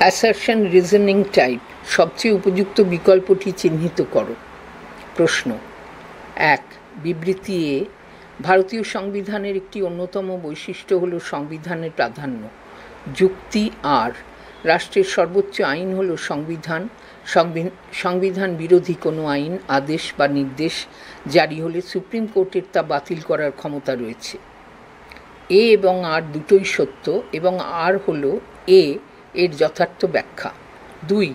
Assertion reasoning type সবচেয়ে উপযুক্ত বিকল্পটি চিহ্নিত করো। প্রশ্ন 1, বিবৃতি এ, ভারতীয় সংবিধানের একটি অন্যতম বৈশিষ্ট্য হল সংবিধানের প্রাধান্য। যুক্তি আর, রাষ্ট্রের সর্বোচ্চ আইন হল সংবিধান। সংবিধান বিরোধী কোনো আইন, আদেশ বা নির্দেশ জারি হলে সুপ্রিম কোর্টের তা বাতিল করার ক্ষমতা রয়েছে। এ এবং আর দুটোই সত্য এবং আর হল এর যথার্থ ব্যাখ্যা। 2,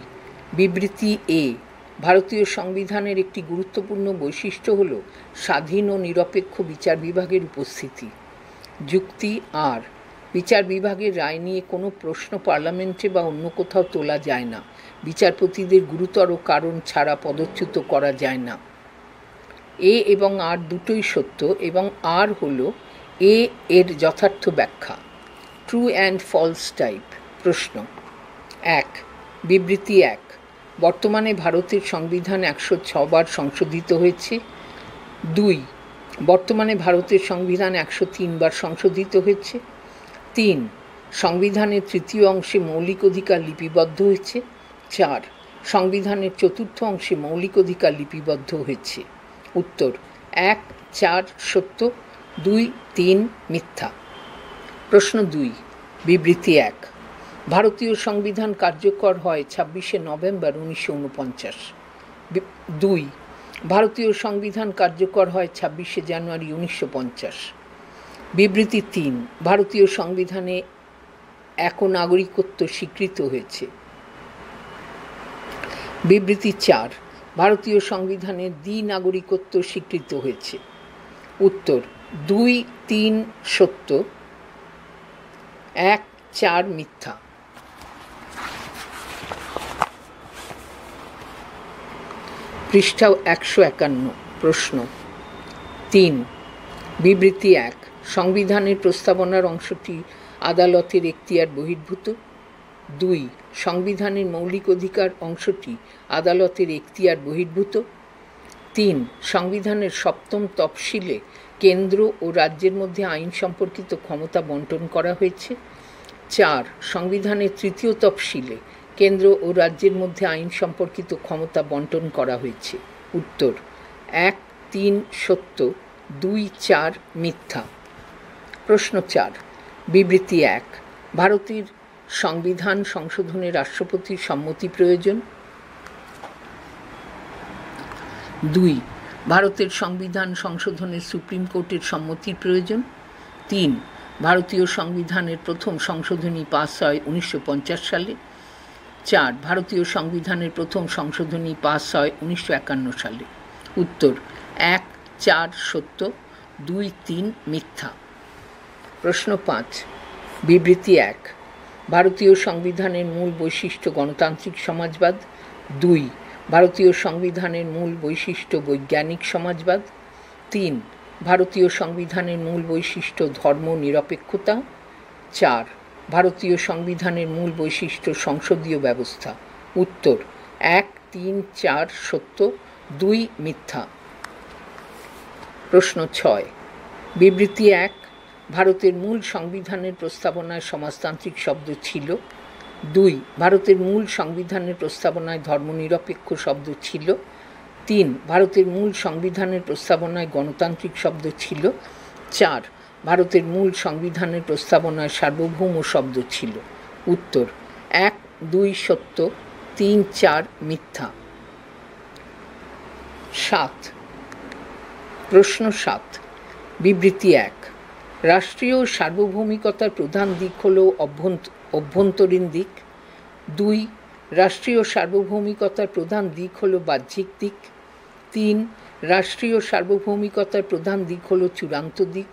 বিবৃতি এ, ভারতীয় সংবিধানের একটি গুরুত্বপূর্ণ বৈশিষ্ট্য হল স্বাধীন ও নিরপেক্ষ বিচার বিভাগের উপস্থিতি। যুক্তি আর, বিচার বিভাগের রায় নিয়ে কোনো প্রশ্ন পার্লামেন্টে বা অন্য কোথাও তোলা যায় না। বিচারপতিদের গুরুতর কারণ ছাড়া পদচ্যুত করা যায় না। এ এবং আর দুটোই সত্য এবং আর হল এর যথার্থ ব্যাখ্যা। True and false type. প্রশ্ন 1, বিবৃতি 1, বর্তমানে ভারতের সংবিধান 106 বার সংশোধিত হয়েছে। 2, বর্তমানে ভারতের সংবিধান 103 বার সংশোধিত হয়েছে। 3, সংবিধানের তৃতীয় অংশে মৌলিক অধিকার লিপিবদ্ধ হয়েছে। 4, সংবিধানের চতুর্থ অংশে মৌলিক অধিকার লিপিবদ্ধ হয়েছে। উত্তর 1, 4 সত্য, 2, 3 মিথ্যা। প্রশ্ন 2, বিবৃতি 1, ভারতীয় সংবিধান কার্যকর হয় 26শে নভেম্বর 1949। 2, ভারতীয় সংবিধান কার্যকর হয় 26শে জানুয়ারি 1950। বিবৃতি 3, ভারতীয় সংবিধানে এক নাগরিকত্ব স্বীকৃত হয়েছে। বিবৃতি 4, ভারতীয় সংবিধানে দ্বি-নাগরিকত্ব স্বীকৃত হয়েছে। উত্তর 2, 3 সত্য, 1, 4 মিথ্যা। পৃষ্ঠা 151। প্রশ্ন 3, বিবৃতি 1, সংবিধানের প্রস্তাবনার অংশটি আদালতের এখতিয়ার বহির্ভূত। 2, সংবিধানের মৌলিক অধিকার অংশটি আদালতের এখতিয়ার বহির্ভূত। 3, সংবিধানের 7ম তফসিলে কেন্দ্র ও রাজ্যের মধ্যে আইন সম্পর্কিত ক্ষমতা বণ্টন করা হয়েছে। 4, সংবিধানের 3য় তফসিলে কেন্দ্র ও রাজ্যের মধ্যে আইন সম্পর্কিত ক্ষমতা বণ্টন করা হয়েছে। উত্তর 1, 3 সত্য, 2, 4 মিথ্যা। প্রশ্ন 4, বিবৃতি 1, ভারতের সংবিধান সংশোধনে রাষ্ট্রপতির সম্মতি প্রয়োজন। 2, ভারতের সংবিধান সংশোধনে সুপ্রিম কোর্টের সম্মতির প্রয়োজন। 3, ভারতীয় সংবিধানের প্রথম সংশোধনী পাস হয় 1950 সালে। 4, ভারতীয় সংবিধানের প্রথম সংশোধনী পাস হয় 1951 সালে। উত্তর 1, 4 সত্য, 2, 3 মিথ্যা। প্রশ্ন 5, বিবৃতি 1, ভারতীয় সংবিধানের মূল বৈশিষ্ট্য গণতান্ত্রিক সমাজবাদ। 2, ভারতীয় সংবিধানের মূল বৈশিষ্ট্য বৈজ্ঞানিক সমাজবাদ। 3, ভারতীয় সংবিধানের মূল বৈশিষ্ট্য ধর্ম নিরপেক্ষতা। 4, ভারতীয় সংবিধানের মূল বৈশিষ্ট্য সংসদীয় ব্যবস্থা। উত্তর 1, 3, 4 সত্য, 2 মিথ্যা। প্রশ্ন 6, বিবৃতি 1, ভারতের মূল সংবিধানের প্রস্তাবনায় সমাজতান্ত্রিক শব্দ ছিল। 2, ভারতের মূল সংবিধানের প্রস্তাবনায় ধর্মনিরপেক্ষ শব্দ ছিল। 3, ভারতের মূল সংবিধানের প্রস্তাবনায় গণতান্ত্রিক শব্দ ছিল। 4, ভারতের মূল সংবিধানের প্রস্তাবনায় সার্বভৌম শব্দ ছিল। উত্তর 1, 2 সত্য, 3, 4 মিথ্যা। 7, প্রশ্ন 7, বিবৃতি 1, রাষ্ট্রীয় সার্বভৌমিকতার প্রধান দিক হল অভ্যন্তরীণ দিক। 2, রাষ্ট্রীয় সার্বভৌমিকতার প্রধান দিক হল বাহ্যিক দিক। 3, রাষ্ট্রীয় সার্বভৌমিকতার প্রধান দিক হল চূড়ান্ত দিক।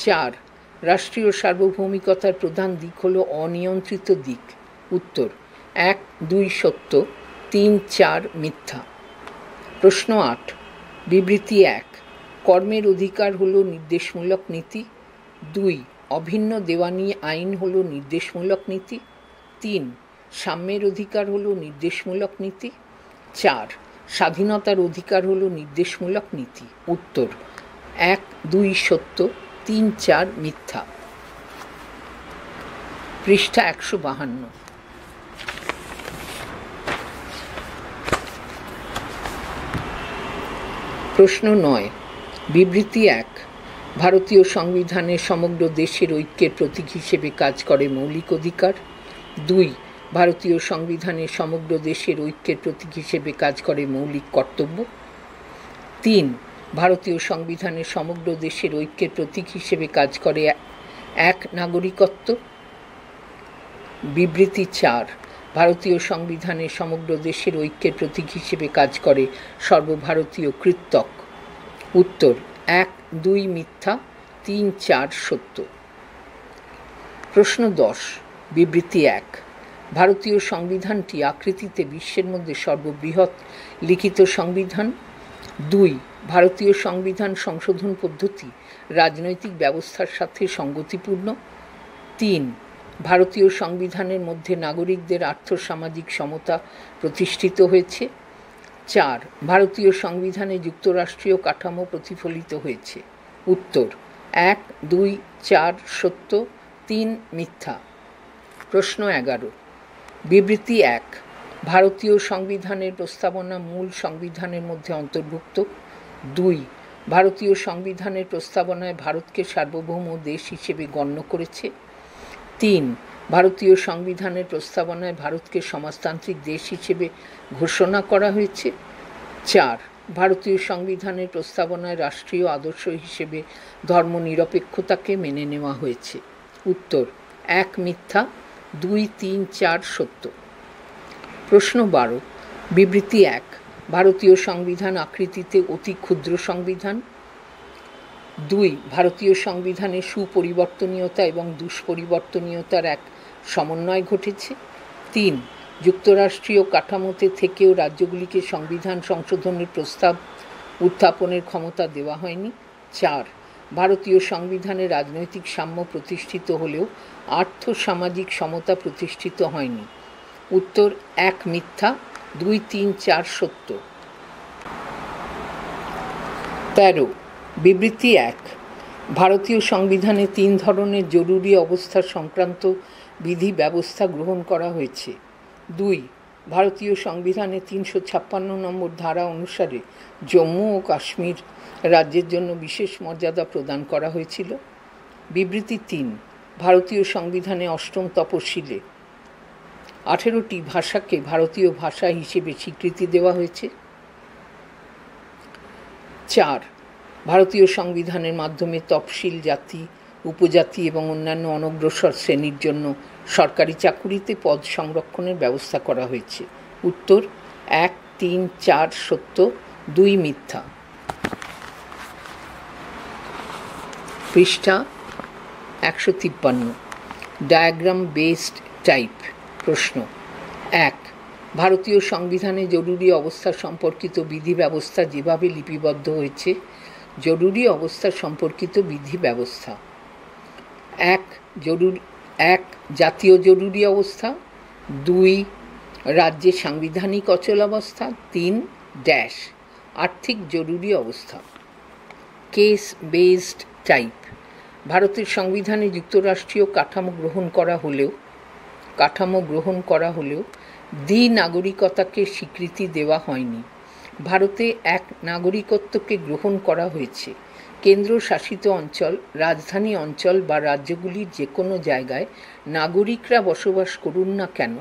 4, রাষ্ট্রীয় সার্বভৌমিকতার প্রধান দিক হল অনিয়ন্ত্রিত দিক। উত্তর 1, 2 সত্য, 3, 4 মিথ্যা। প্রশ্ন 8, বিবৃতি 1, কর্মের অধিকার হল নির্দেশমূলক নীতি। 2, অভিন্ন দেওয়ানি আইন হল নির্দেশমূলক নীতি। 3, সাম্যের অধিকার হল নির্দেশমূলক নীতি। 4, স্বাধীনতার অধিকার হল নির্দেশমূলক নীতি। উত্তর 1, 2 সত্য, 3, 4 মিথ্যা। পৃষ্ঠা 152। প্রশ্ন ৯। বিবৃতি ১। ভারতীয় সংবিধানে সমগ্র দেশের ঐক্যের প্রতীক হিসেবে কাজ করে মৌলিক অধিকার। ২। ভারতীয় সংবিধানে সমগ্র দেশের ঐক্যের প্রতীক হিসেবে কাজ করে মৌলিক কর্তব্য। ৩। ভারতীয় সংবিধানে সমগ্র দেশের ঐক্যের প্রতীক হিসেবে কাজ করে এক নাগরিকত্ব। বিবৃতি ৪। ভারতীয় সংবিধানে সমগ্র দেশের ঐক্যের প্রতীক হিসেবে কাজ করে সর্বভারতীয় কৃত্যক। উত্তর ১, ২ মিথ্যা, ৩, ৪ সত্য। প্রশ্ন ১০। বিবৃতি ১। ভারতীয় সংবিধানটি আকৃতিতে বিশ্বের মধ্যে সর্ববৃহৎ লিখিত সংবিধান। ২। ভারতীয় সংবিধান সংশোধন পদ্ধতি রাজনৈতিক ব্যবস্থার সাথে সঙ্গতিপূর্ণ। ৩। ভারতীয় সংবিধানের মধ্যে নাগরিকদের আর্থসামাজিক সমতা প্রতিষ্ঠিত হয়েছে। ৪। ভারতীয় সংবিধানে যুক্তরাষ্ট্রীয় কাঠামো প্রতিফলিত হয়েছে। উত্তর ১, ২, ৪ সত্য, ৩ মিথ্যা। প্রশ্ন ১১। বিবৃতি ১। ভারতীয় সংবিধানের প্রস্তাবনা মূল সংবিধানের মধ্যে অন্তর্ভুক্ত। ২। ভারতীয় সংবিধানের প্রস্তাবনায় ভারতকে সার্বভৌম দেশ হিসেবে গণ্য করেছে। ৩। ভারতীয় সংবিধানের প্রস্তাবনায় ভারতকে সমাজতান্ত্রিক দেশ হিসেবে ঘোষণা করা হয়েছে। ৪। ভারতীয় সংবিধানের প্রস্তাবনায় রাষ্ট্রীয় আদর্শ হিসেবে ধর্মনিরপেক্ষতাকে মেনে নেওয়া হয়েছে। উত্তর ১ মিথ্যা, ২, ৩, ৪ সত্য। প্রশ্ন ১২। বিবৃতি ১। ভারতীয় সংবিধান আকৃতিতে অতি ক্ষুদ্র সংবিধান। ২। ভারতীয় সংবিধানে সুপরিবর্তনীয়তা এবং দুষ্পরিবর্তনীয়তার এক সমন্বয় ঘটেছে। ৩। যুক্তরাষ্ট্রীয় কাঠামোতে থেকেও রাজ্যগুলিকে সংবিধান সংশোধনের প্রস্তাব উত্থাপনের ক্ষমতা দেওয়া হয়নি। ৪। ভারতীয় সংবিধানে রাজনৈতিক সাম্য প্রতিষ্ঠিত হলেও আর্থসামাজিক সমতা প্রতিষ্ঠিত হয়নি। উত্তর ১ মিথ্যা, ২, ৩, ৪ সত্য। ১৩। বিবৃতি ১। ভারতীয় সংবিধানে ৩ ধরনের জরুরি অবস্থা সংক্রান্ত বিধি ব্যবস্থা গ্রহণ করা হয়েছে। ২। ভারতীয় সংবিধানে ৩৫৬ নম্বর ধারা অনুসারে জম্মু ও কাশ্মীর রাজ্যের জন্য বিশেষ মর্যাদা প্রদান করা হয়েছিল। বিবৃতি ৩। ভারতীয় সংবিধানে ৮ম তফসিলে ১৮টি ভাষাকে ভারতীয় ভাষা হিসেবে স্বীকৃতি দেওয়া হয়েছে। ৪। ভারতীয় সংবিধানের মাধ্যমে তফসিল জাতি, উপজাতি এবং অন্যান্য অনগ্রসর শ্রেণীর জন্য সরকারি চাকুরিতে পদ সংরক্ষণের ব্যবস্থা করা হয়েছে। উত্তর ১, ৩, ৪ সত্য, ২ মিথ্যা। পৃষ্ঠা ১৫৩। Diagram based type. প্রশ্ন ১। ভারতীয় সংবিধানে জরুরি অবস্থা সম্পর্কিত বিধি ব্যবস্থা যেভাবে লিপিবদ্ধ হয়েছে। জরুরি অবস্থা সম্পর্কিত বিধি ব্যবস্থা। ১ জাতীয় জরুরি অবস্থা। ২ রাজ্যে সাংবিধানিক অচলাবস্থা। ৩ আর্থিক জরুরি অবস্থা। Case based type. ভারতের সংবিধানে যুক্তরাষ্ট্রীয় কাঠামো গ্রহণ করা হলেও দ্বি-নাগরিকতাকে স্বীকৃতি দেওয়া হয়নি। ভারতে এক নাগরিকত্বকে গ্রহণ করা হয়েছে। কেন্দ্রশাসিত অঞ্চল, রাজধানী অঞ্চল বা রাজ্যগুলির যে কোনো জায়গায় নাগরিকরা বসবাস করুন না কেন,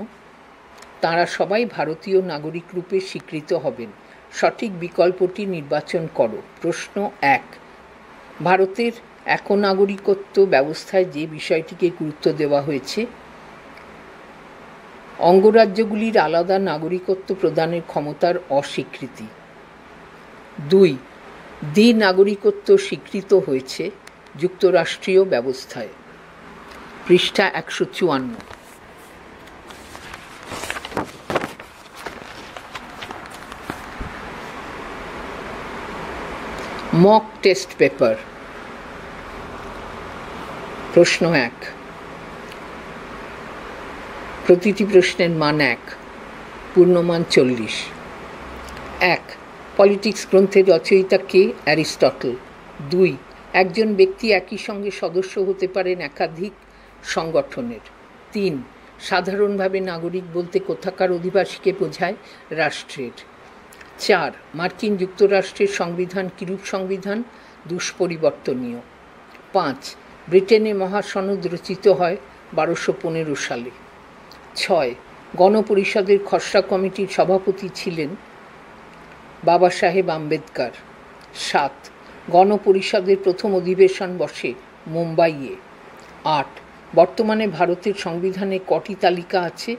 তাঁরা সবাই ভারতীয় নাগরিক রূপে স্বীকৃত হবেন। সঠিক বিকল্পটি নির্বাচন করো। প্রশ্ন ১। ভারতের একনাগরিকত্ব ব্যবস্থায় যে বিষয়টিকে গুরুত্ব দেওয়া হয়েছে। অঙ্গরাজ্যগুলির আলাদা নাগরিকত্ব প্রদানের ক্ষমতার অস্বীকৃতি। ২ দ্বি-নাগরিকত্ব স্বীকৃত হয়েছে যুক্তরাষ্ট্রীয় ব্যবস্থায়। পৃষ্ঠা ১৫৪। Mock test paper. প্রশ্ন ১। প্রতিটি প্রশ্নের মান ১, পূর্ণমান ৪০। ১। পলিটিক্স গ্রন্থের রচয়িতা কে? অ্যারিস্টটল। ২। একজন ব্যক্তি একই সঙ্গে সদস্য হতে পারেন একাধিক সংগঠনের। ৩। সাধারণভাবে নাগরিক বলতে কোথাকার অধিবাসীকে বোঝায়? রাষ্ট্রের। 4. মার্কিন যুক্তরাষ্ট্রের সংবিধান কিরূপ সংবিধান? দুষ্পরিবর্তনীয়। 5. ব্রিটেনে মহাসনদ রচিত হয় 1215 সালে। 6. গণপরিষদের খসড়া কমিটির সভাপতি ছিলেন বাবা সাহেব আম্বেদকর। 7. গণপরিষদের প্রথম অধিবেশন বসে মুম্বাইয়ে। 8. বর্তমানে ভারতের সংবিধানে কটি তালিকা আছে?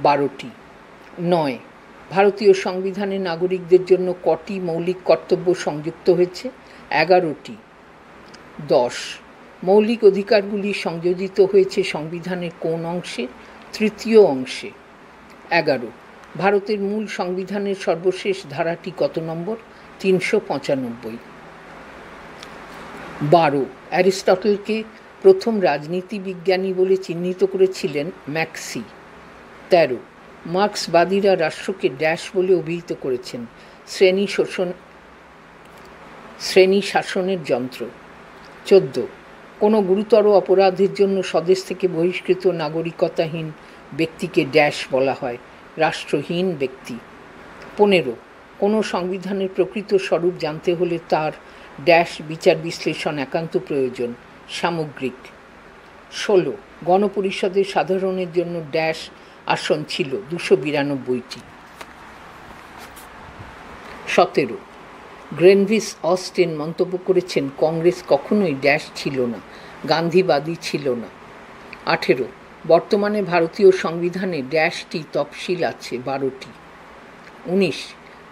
12টি। 9. ভারতীয় সংবিধানে নাগরিকদের জন্য কটি মৌলিক কর্তব্য সংযুক্ত হয়েছে? 11টি। 10. মৌলিক অধিকারগুলি সংযোজিত হয়েছে সংবিধানের কোন অংশে? তৃতীয় অংশে। 11. ভারতের মূল সংবিধানের সর্বশেষ ধারাটি কত নম্বর? 395। 12. অ্যারিস্টটলকে প্রথম রাজনীতি বিজ্ঞানী বলে চিহ্নিত করেছিলেন ম্যাক্সি। 13. মার্ক্সবাদীরা রাষ্ট্রকে ড্যাশ বলে অভিহিত করেছেন? শ্রেণী শাসনের যন্ত্র। 14. কোনো গুরুতর অপরাধের জন্য স্বদেশ থেকে বহিষ্কৃত নাগরিকতাহীন ব্যক্তিকে ড্যাশ বলা হয়? রাষ্ট্রহীন ব্যক্তি। 15. কোনো সংবিধানের প্রকৃত স্বরূপ জানতে হলে তার ড্যাশ বিচার বিশ্লেষণ একান্ত প্রয়োজন? সামগ্রিক। 16. গণপরিষদের সাধারণের জন্য ড্যাশ আসন ছিল? 292টি। 17. গ্রেনভিস অস্টিন মন্তব্য করেছেন কংগ্রেস কখনোই ড্যাশ ছিল না, গান্ধীবাদী ছিল না। 18. বর্তমানে ভারতীয় সংবিধানে ড্যাশটি তফসিল আছে? 12টি। 19.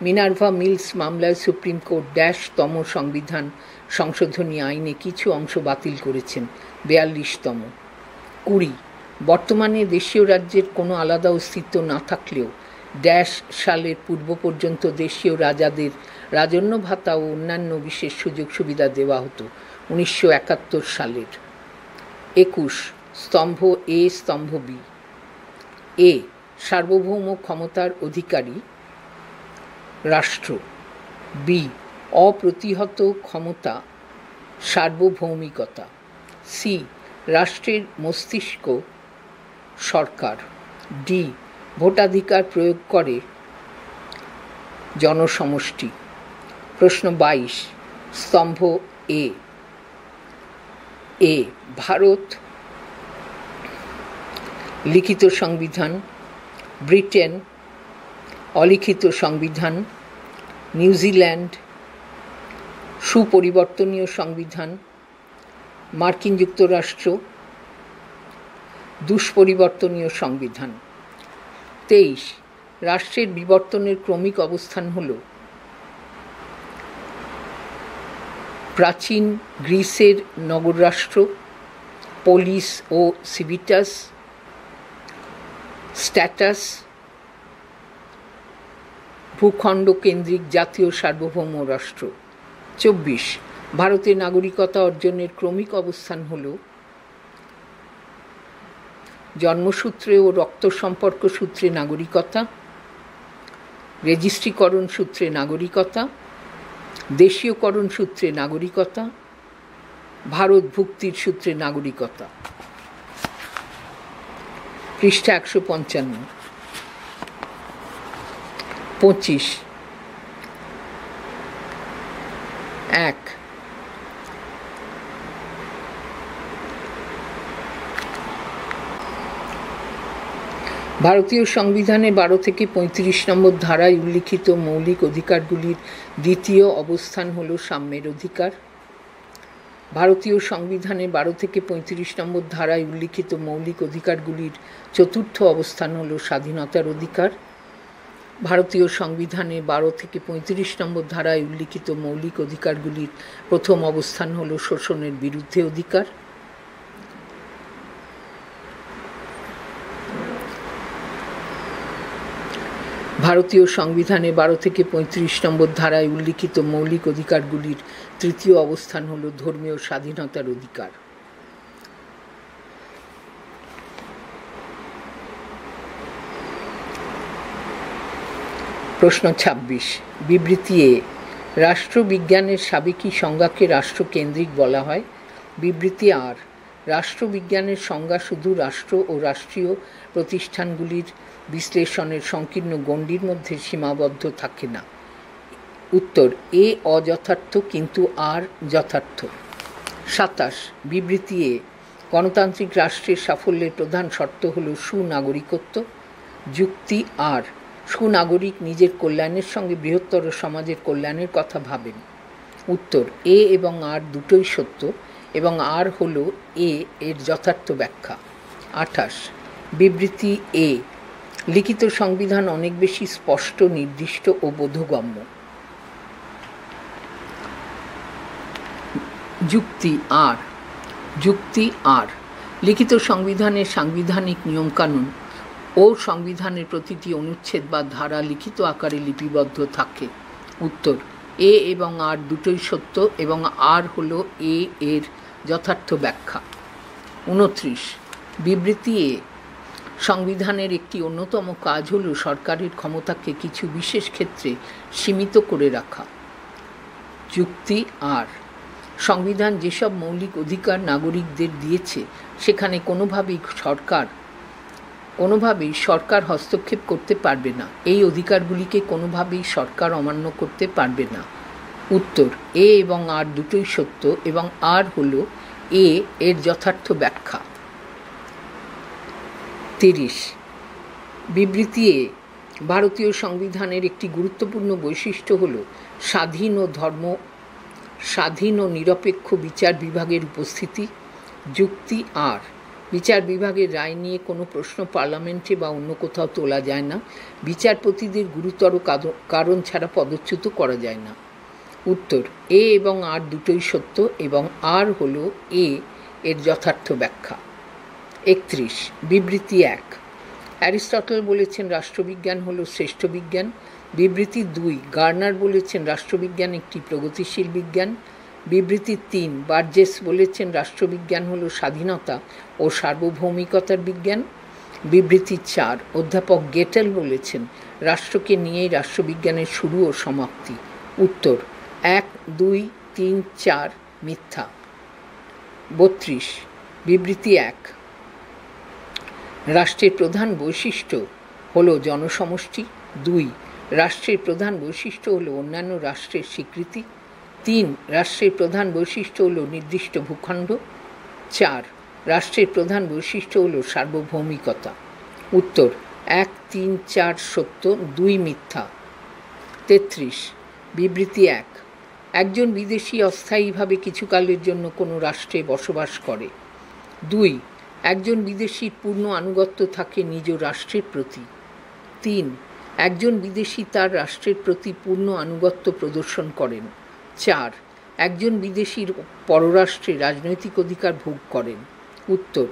মিনার্ভা মিলস মামলায় সুপ্রিম কোর্ট ড্যাশতম সংবিধান সংশোধনী আইনে কিছু অংশ বাতিল করেছেন? 42তম। 20. বর্তমানে দেশীয় রাজ্যের কোনো আলাদা অস্তিত্ব না থাকলেও ড্যাশ সালের পূর্ব পর্যন্ত দেশীয় রাজাদের রাজন্য ভাতা ও অন্যান্য বিশেষ সুযোগ সুবিধা দেওয়া হতো? 1971 সালের। 21. স্তম্ভ এ, স্তম্ভ বি। এ. সার্বভৌম ক্ষমতার অধিকারী রাষ্ট্র। বি. অপ্রতিহত ক্ষমতা, সার্বভৌমিকতা। সি. রাষ্ট্রের মস্তিষ্ক সরকার। ডি. ভোটাধিকার প্রয়োগ করে জনসমষ্টি। প্রশ্ন 22। স্তম্ভ এ। এ. ভারত লিখিত সংবিধান, ব্রিটেন অলিখিত সংবিধান, নিউজিল্যান্ড সুপরিবর্তনীয় সংবিধান, মার্কিন যুক্তরাষ্ট্র দুষ্পরিবর্তনীয় সংবিধান। 23. রাষ্ট্রের বিবর্তনের ক্রমিক অবস্থান হল প্রাচীন গ্রিসের নগররাষ্ট্র, পোলিস ও সিভিটাস, স্ট্যাটাস, ভূখণ্ড কেন্দ্রিক জাতীয় সার্বভৌম রাষ্ট্র। 24. ভারতের নাগরিকতা অর্জনের ক্রমিক অবস্থান হল জন্মসূত্রে ও রক্ত সম্পর্ক সূত্রে নাগরিকতা, রেজিস্ট্রিকরণ সূত্রে নাগরিকতা, দেশীয়করণ সূত্রে নাগরিকতা, ভারত ভুক্তির সূত্রে নাগরিকতা। পৃষ্ঠা 155। 25। 1. ভারতীয় সংবিধানে 12 থেকে 35 নম্বর ধারায় উল্লিখিত মৌলিক অধিকারগুলির দ্বিতীয় অবস্থান হল সাম্যের অধিকার। ভারতীয় সংবিধানে 12 থেকে 35 নম্বর ধারায় উল্লিখিত মৌলিক অধিকারগুলির চতুর্থ অবস্থান হল স্বাধীনতার অধিকার। ভারতীয় সংবিধানে 12 থেকে 35 নম্বর ধারায় উল্লিখিত মৌলিক অধিকারগুলির প্রথম অবস্থান হল শোষণের বিরুদ্ধে অধিকার। ভারতীয় সংবিধানে 12 থেকে 35 নম্বর ধারায় উল্লিখিত মৌলিক অধিকারগুলির তৃতীয় অবস্থান হল ধর্মীয় স্বাধীনতার অধিকার। প্রশ্ন 26। বিবৃতি এ। রাষ্ট্রবিজ্ঞানের সাবেকি সংজ্ঞাকে রাষ্ট্রকেন্দ্রিক বলা হয়। বিবৃতি আর। রাষ্ট্রবিজ্ঞানের সংজ্ঞা শুধু রাষ্ট্র ও রাষ্ট্রীয় প্রতিষ্ঠানগুলির বিশ্লেষণের সংকীর্ণ গণ্ডির মধ্যে সীমাবদ্ধ থাকে না, উত্তর, এ অযথার্থ কিন্তু আর যথার্থ। 27, বিবৃতি এ, গণতান্ত্রিক রাষ্ট্রের সাফল্যের প্রধান শর্ত হল সুনাগরিকত্ব। যুক্তি আর, সুনাগরিক নিজের কল্যাণের সঙ্গে বৃহত্তর সমাজের কল্যাণের কথা ভাবেন। উত্তর, এ এবং আর দুটোই সত্য এবং আর হল এ এর যথার্থ ব্যাখ্যা। 28, বিবৃতি এ, লিখিত সংবিধান অনেক বেশি স্পষ্ট, নির্দিষ্ট ও বোধগম্য। যুক্তি আর, লিখিত সংবিধানের সাংবিধানিক নিয়মকানুন ও সংবিধানের প্রতিটি অনুচ্ছেদ বা ধারা লিখিত আকারে লিপিবদ্ধ থাকে। উত্তর, এ এবং আর দুটোই সত্য এবং আর হল এ এর যথার্থ ব্যাখ্যা। 29, বিবৃতি এ, সংবিধানের একটি অন্যতম কাজ হল সরকারের ক্ষমতাকে কিছু বিশেষ ক্ষেত্রে সীমিত করে রাখা। যুক্তি আর, সংবিধান যেসব মৌলিক অধিকার নাগরিকদের দিয়েছে সেখানে কোনোভাবেই সরকার হস্তক্ষেপ করতে পারবে না। এই অধিকারগুলিকে কোনোভাবেই সরকার অমান্য করতে পারবে না। উত্তর, এ এবং আর দুটোই সত্য এবং আর হল এ এর যথার্থ ব্যাখ্যা। 30, বিবৃতি এ, ভারতীয় সংবিধানের একটি গুরুত্বপূর্ণ বৈশিষ্ট্য হল স্বাধীন ও নিরপেক্ষ বিচার বিভাগের উপস্থিতি। যুক্তি আর, বিচার বিভাগের রায় নিয়ে কোনো প্রশ্ন পার্লামেন্টে বা অন্য কোথাও তোলা যায় না। বিচারপতিদের গুরুতর কারণ ছাড়া পদচ্যুত করা যায় না। উত্তর, এ এবং আর দুটোই সত্য এবং আর হল এ এর যথার্থ ব্যাখ্যা। 31, বিবৃতি 1, অ্যারিস্টটল বলেছেন রাষ্ট্রবিজ্ঞান হল শ্রেষ্ঠ বিজ্ঞান। বিবৃতি 2, গার্নার বলেছেন রাষ্ট্রবিজ্ঞান একটি প্রগতিশীল বিজ্ঞান। বিবৃতি 3, বার্জেস বলেছেন রাষ্ট্রবিজ্ঞান হল স্বাধীনতা ও সার্বভৌমিকতার বিজ্ঞান। বিবৃতি 4, অধ্যাপক গেটেল বলেছেন রাষ্ট্রকে নিয়েই রাষ্ট্রবিজ্ঞানের শুরু ও সমাপ্তি। উত্তর, 1, 2, 3, 4 মিথ্যা। 32, বিবৃতি 1, রাষ্ট্রের প্রধান বৈশিষ্ট্য হল জনসমষ্টি। 2, রাষ্ট্রের প্রধান বৈশিষ্ট্য হল অন্যান্য রাষ্ট্রের স্বীকৃতি। 3, রাষ্ট্রের প্রধান বৈশিষ্ট্য হল নির্দিষ্ট ভূখণ্ড। 4, রাষ্ট্রের প্রধান বৈশিষ্ট্য হল সার্বভৌমিকতা। উত্তর, 1, 3, 4 সত্য, 2 মিথ্যা। 33, বিবৃতি 1, একজন বিদেশি অস্থায়ীভাবে কিছুকালের জন্য কোনো রাষ্ট্রে বসবাস করে। 2, একজন বিদেশির পূর্ণ আনুগত্য থাকে নিজ রাষ্ট্রের প্রতি। 3, একজন বিদেশি তার রাষ্ট্রের প্রতি পূর্ণ আনুগত্য প্রদর্শন করেন। 4, একজন বিদেশির পররাষ্ট্রে রাজনৈতিক অধিকার ভোগ করেন। উত্তর,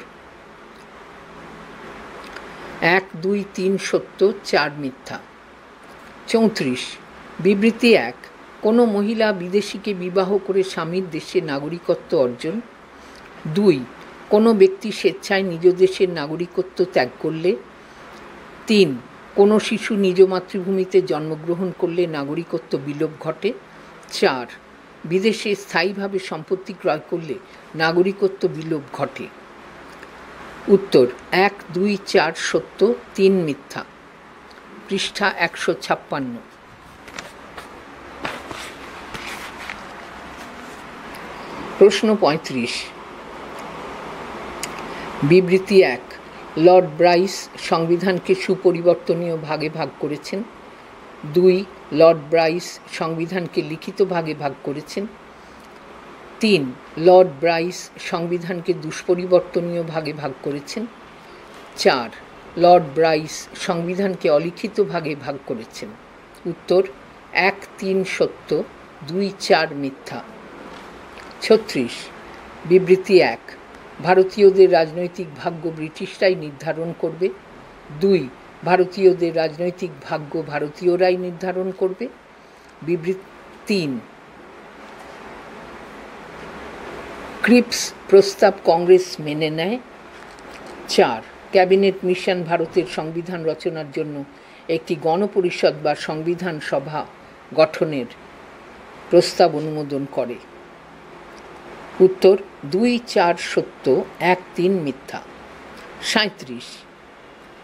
1, 2, 3 সত্য, 4 মিথ্যা। 34, বিবৃতি 1, কোনো মহিলা বিদেশিকে বিবাহ করে স্বামীর দেশে নাগরিকত্ব অর্জন। 2, কোনো ব্যক্তি স্বেচ্ছায় নিজ দেশের নাগরিকত্ব ত্যাগ করলে। 3, কোনো শিশু নিজ মাতৃভূমিতে জন্মগ্রহণ করলে নাগরিকত্ব বিলোপ ঘটে। 4, বিদেশে স্থায়ীভাবে সম্পত্তি ক্রয় করলে নাগরিকত্ব বিলোপ ঘটে। উত্তর, 1, 2, 4 সত্য, 3 মিথ্যা। পৃষ্ঠা 156। প্রশ্ন 35, বিবৃতি 1, লর্ড ব্রাইস সংবিধানকে সুপরিবর্তনীয় ভাগে ভাগ করেছেন। 2, লর্ড ব্রাইস সংবিধানকে লিখিত ভাগে ভাগ করেছেন। 3, লর্ড ব্রাইস সংবিধানকে দুষ্পরিবর্তনীয় ভাগে ভাগ করেছেন। 4, লর্ড ব্রাইস সংবিধানকে অলিখিত ভাগে ভাগ করেছেন। উত্তর, 1, 3 সত্য, 2, 4 মিথ্যা। 36, বিবৃতি 1, ভারতীয়দের রাজনৈতিক ভাগ্য ব্রিটিশরাই নির্ধারণ করবে। 2, ভারতীয়দের রাজনৈতিক ভাগ্য ভারতীয়রাই নির্ধারণ করবে। বিবৃতি 3, ক্রিপস প্রস্তাব কংগ্রেস মেনে নেয়। 4, ক্যাবিনেট মিশন ভারতের সংবিধান রচনার জন্য একটি গণপরিষদ বা সংবিধান সভা গঠনের প্রস্তাব অনুমোদন করে। উত্তর, 2, 4 সত্য, 1, 3 মিথ্যা। 37,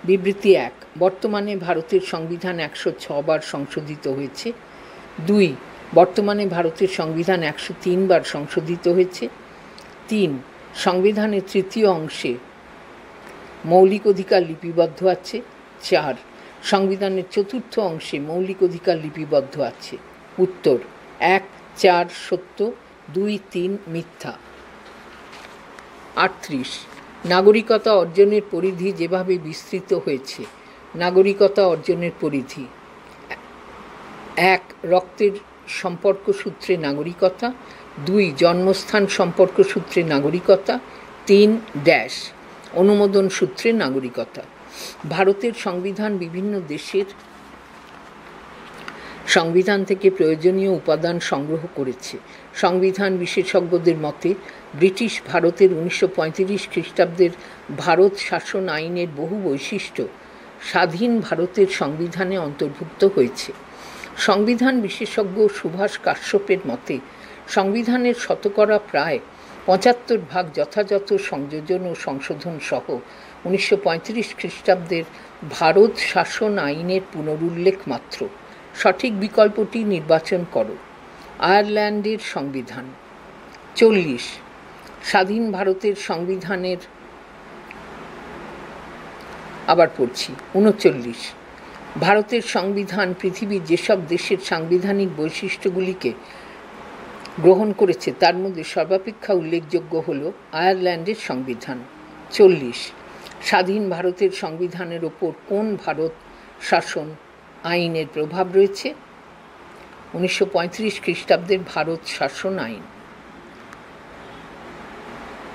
বিবৃতি 1, বর্তমানে ভারতের সংবিধান 106 বার সংশোধিত হয়েছে। 2. বর্তমানে ভারতের সংবিধান 103 বার সংশোধিত হয়েছে। 3. সংবিধানের তৃতীয় অংশে মৌলিক অধিকার লিপিবদ্ধ আছে। 4. সংবিধানের চতুর্থ অংশে মৌলিক অধিকার লিপিবদ্ধ আছে। উত্তর: 1, 4 সত্য, 2, 3 মিথ্যা। 38. নাগরিকতা অর্জনের পরিধি যেভাবে বিস্তৃত হয়েছে। নাগরিকতা অর্জনের পরিধি: 1. রক্তের সম্পর্ক সূত্রে নাগরিকতা। 2. জন্মস্থান সম্পর্ক সূত্রে নাগরিকতা। 3. অনুমোদন সূত্রে নাগরিকতা। ভারতের সংবিধান বিভিন্ন দেশের সংবিধান থেকে প্রয়োজনীয় উপাদান সংগ্রহ করেছে। সংবিধান বিশেষজ্ঞদের মতে ব্রিটিশ ভারতের 1935 খ্রিস্টাব্দের ভারত শাসন আইনের বহু বৈশিষ্ট্য স্বাধীন ভারতের সংবিধানে অন্তর্ভুক্ত হয়েছে। সংবিধান বিশেষজ্ঞ সুভাষ কাশ্যপের মতে সংবিধানের শতকরা প্রায় 75 যথাযথ সংযোজন ও সংশোধন সহ 1935 খ্রিস্টাব্দের ভারত শাসন আইনের পুনরুল্লেখ মাত্র। সঠিক বিকল্পটি নির্বাচন করো। আয়ারল্যান্ডের সংবিধান। 40. স্বাধীন ভারতের সংবিধানের 39. ভারতের সংবিধান পৃথিবীর যেসব দেশের সাংবিধানিক বৈশিষ্ট্যগুলিকে গ্রহণ করেছে তার মধ্যে সর্বাপেক্ষা উল্লেখযোগ্য হল আয়ারল্যান্ডের সংবিধান। 40. স্বাধীন ভারতের সংবিধানের ওপর কোন ভারত শাসন আইনের প্রভাব রয়েছে? 1935 খ্রিস্টাব্দের ভারত শাসন আইন।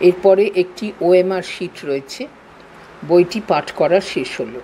এরপরে একটি OMR শিট রয়েছে, বইটি পাঠ করা শেষ হলো।